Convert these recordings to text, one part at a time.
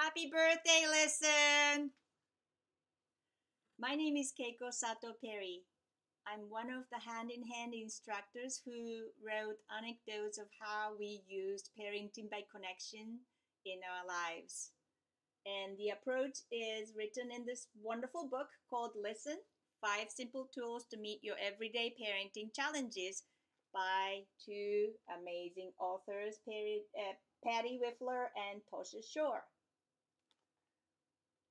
Happy birthday, listen! My name is Keiko Sato Perry. I'm one of the hand-in-hand instructors who wrote anecdotes of how we used parenting by connection in our lives. And the approach is written in this wonderful book called Listen, 5 Simple Tools to Meet Your Everyday Parenting Challenges by two amazing authors, Patty Whiffler and Tosha Shore.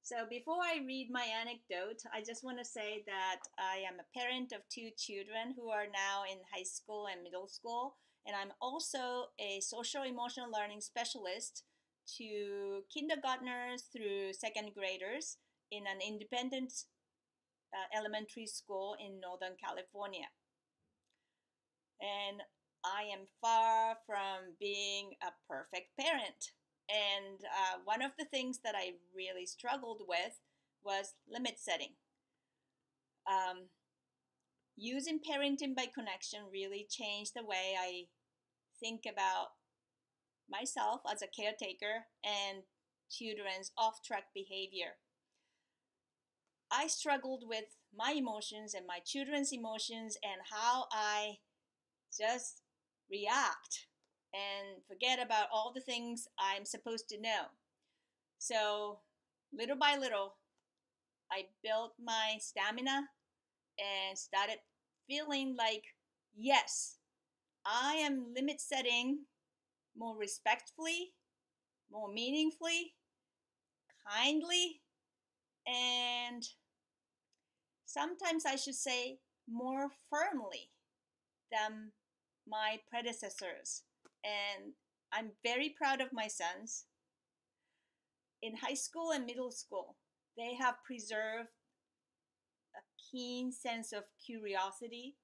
So before I read my anecdote, I just want to say that I am a parent of 2 children who are now in high school and middle school, and I'm also a social emotional learning specialist to kindergartners through second graders in an independent elementary school in Northern California. And I am far from being a perfect parent. And one of the things that I really struggled with was limit setting. Um, Using parenting by connection really changed the way I think about myself as a caretaker and children's off track behavior. I struggled with my emotions and my children's emotions and how I just react and forget about all the things I'm supposed to know. So, little by little, I built my stamina and started feeling like, yes, I am limit setting more respectfully, more meaningfully, kindly, and sometimes I should say more firmly than my predecessors. And I'm very proud of my sons. In high school and middle school, they have preserved a keen sense of curiosity,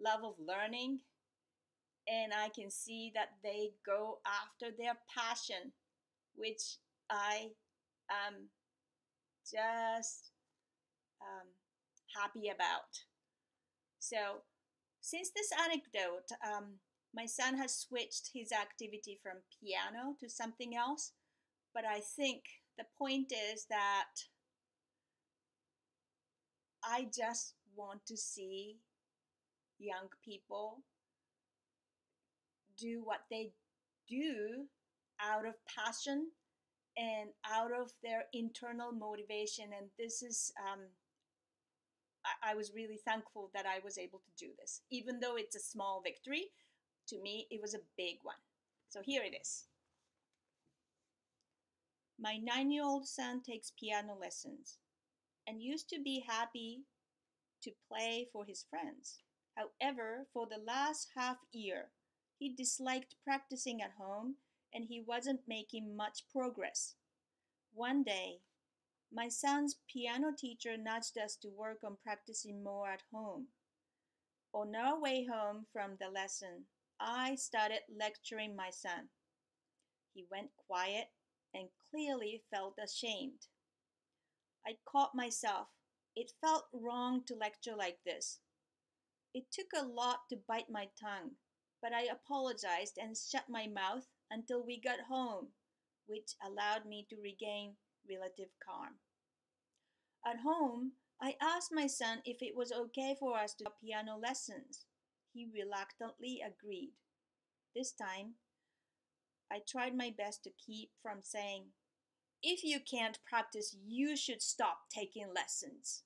love of learning, and I can see that they go after their passion, which I am just um, happy about. So, since this anecdote, my son has switched his activity from piano to something else, but I think the point is that I just want to see young people do what they do out of passion and out of their internal motivation. And this is, I was really thankful that I was able to do this. Even though it's a small victory, to me, it was a big one. So here it is. My 9-year-old son takes piano lessons and used to be happy to play for his friends. However, for the last half year, he disliked practicing at home and he wasn't making much progress. One day, my son's piano teacher nudged us to work on practicing more at home. On our way home from the lesson, I started lecturing my son. He went quiet and clearly felt ashamed. I caught myself. It felt wrong to lecture like this. It took a lot to bite my tongue, but I apologized and shut my mouth until we got home, which allowed me to regain relative calm. At home, I asked my son if it was okay for us to have piano lessons. He reluctantly agreed. This time, I tried my best to keep from saying, "If you can't practice, you should stop taking lessons,"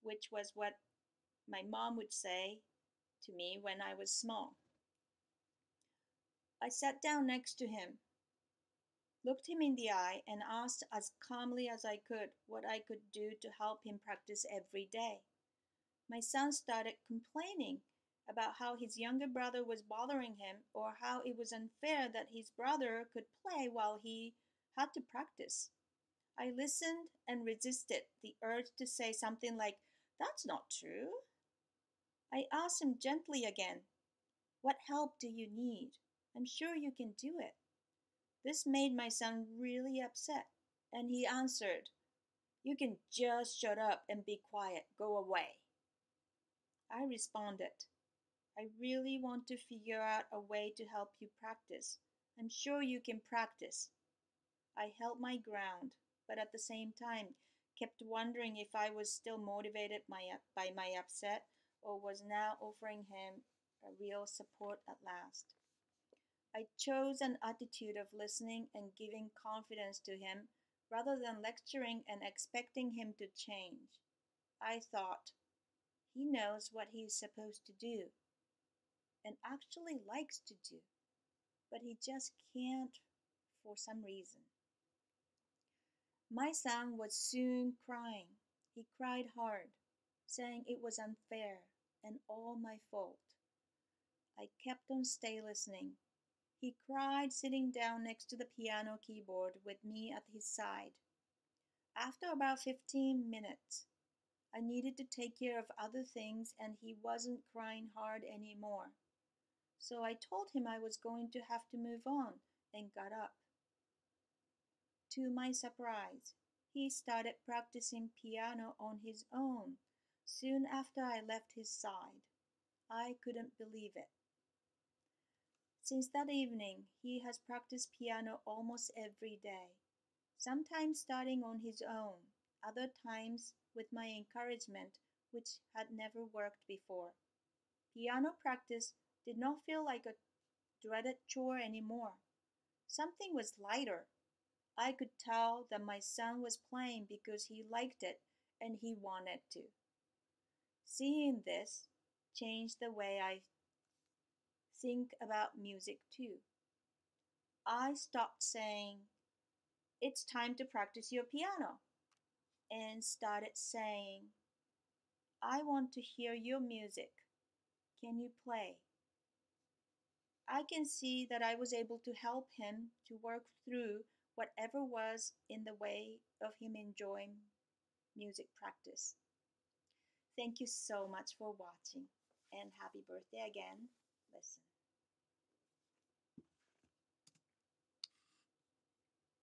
which was what my mom would say to me when I was small. I sat down next to him, looked him in the eye, and asked as calmly as I could what I could do to help him practice every day. My son started complaining about how his younger brother was bothering him or how it was unfair that his brother could play while he had to practice. I listened and resisted the urge to say something like, "That's not true." I asked him gently again, "What help do you need? I'm sure you can do it." This made my son really upset, and he answered, "You can just shut up and be quiet. Go away." I responded, "I really want to figure out a way to help you practice. I'm sure you can practice. I held my ground, but at the same time kept wondering if I was still motivated by my upset or was now offering him a real support at last. I chose an attitude of listening and giving confidence to him rather than lecturing and expecting him to change. I thought, he knows what he's supposed to do and actually likes to do, but he just can't for some reason. My son was soon crying. He cried hard, saying it was unfair and all my fault. I kept on stay listening. He cried sitting down next to the piano keyboard with me at his side. After about 15 minutes, I needed to take care of other things and he wasn't crying hard anymore. So I told him I was going to have to move on and got up. To my surprise, he started practicing piano on his own soon after I left his side. I couldn't believe it. Since that evening, he has practiced piano almost every day, sometimes starting on his own, other times with my encouragement, which had never worked before. Piano practice did not feel like a dreaded chore anymore. Something was lighter. I could tell that my son was playing because he liked it and he wanted to. Seeing this changed the way I think about music too. I stopped saying, "It's time to practice your piano," and started saying, "I want to hear your music. Can you play?" I can see that I was able to help him to work through whatever was in the way of him enjoying music practice. Thank you so much for watching and happy birthday again. Listen.